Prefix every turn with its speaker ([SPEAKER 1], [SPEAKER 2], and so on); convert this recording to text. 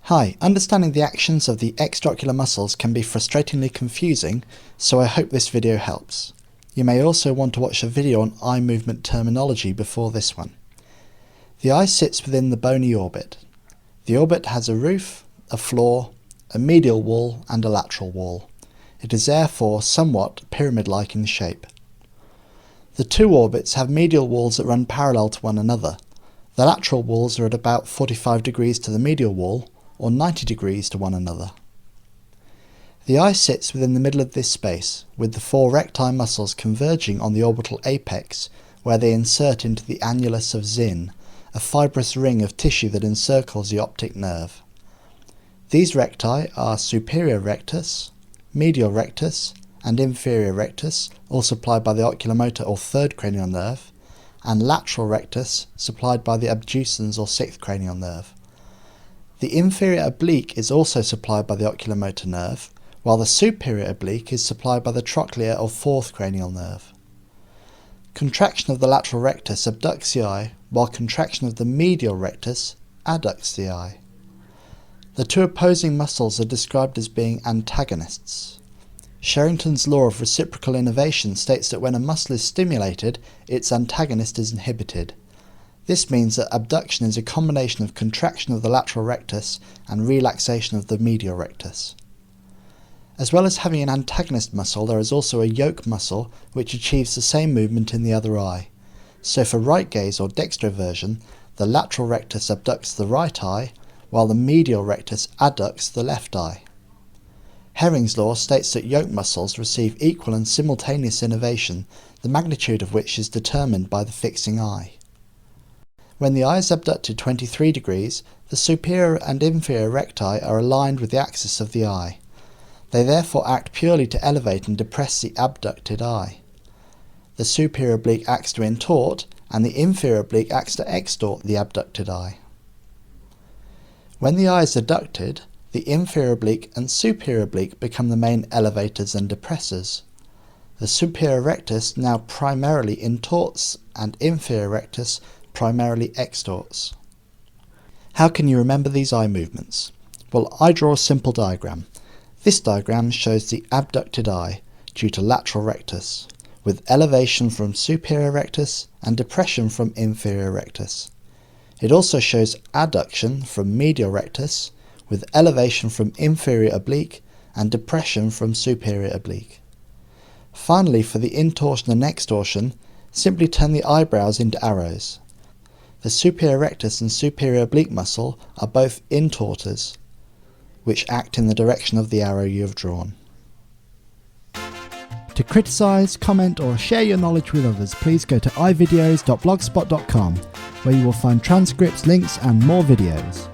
[SPEAKER 1] Hi, understanding the actions of the extraocular muscles can be frustratingly confusing, so I hope this video helps. You may also want to watch a video on eye movement terminology before this one. The eye sits within the bony orbit. The orbit has a roof, a floor, a medial wall and a lateral wall. It is therefore somewhat pyramid-like in shape. The two orbits have medial walls that run parallel to one another. The lateral walls are at about 45 degrees to the medial wall, or 90 degrees to one another. The eye sits within the middle of this space, with the four recti muscles converging on the orbital apex, where they insert into the annulus of Zinn, a fibrous ring of tissue that encircles the optic nerve. These recti are superior rectus, medial rectus, and inferior rectus, all supplied by the oculomotor or third cranial nerve, and lateral rectus, supplied by the abducens or sixth cranial nerve. The inferior oblique is also supplied by the oculomotor nerve, while the superior oblique is supplied by the trochlear or fourth cranial nerve. Contraction of the lateral rectus abducts the eye, while contraction of the medial rectus adducts the eye. The two opposing muscles are described as being antagonists. Sherrington's law of reciprocal innervation states that when a muscle is stimulated, its antagonist is inhibited. This means that abduction is a combination of contraction of the lateral rectus and relaxation of the medial rectus. As well as having an antagonist muscle, there is also a yoke muscle which achieves the same movement in the other eye. So for right gaze or dextroversion, the lateral rectus abducts the right eye, while the medial rectus adducts the left eye. Herring's law states that yoke muscles receive equal and simultaneous innervation, the magnitude of which is determined by the fixing eye. When the eye is abducted 23 degrees, the superior and inferior recti are aligned with the axis of the eye. They therefore act purely to elevate and depress the abducted eye. The superior oblique acts to intort, and the inferior oblique acts to extort the abducted eye. When the eye is adducted, the inferior oblique and superior oblique become the main elevators and depressors. The superior rectus now primarily intorts, and inferior rectus primarily extorts. How can you remember these eye movements? Well, I draw a simple diagram. This diagram shows the abducted eye due to lateral rectus, with elevation from superior rectus and depression from inferior rectus. It also shows adduction from medial rectus, with elevation from inferior oblique and depression from superior oblique. Finally, for the intorsion and extorsion, simply turn the eyebrows into arrows. The superior rectus and superior oblique muscle are both intorters, which act in the direction of the arrow you have drawn. To criticise, comment or share your knowledge with others, please go to ivideos.blogspot.com, where you will find transcripts, links and more videos.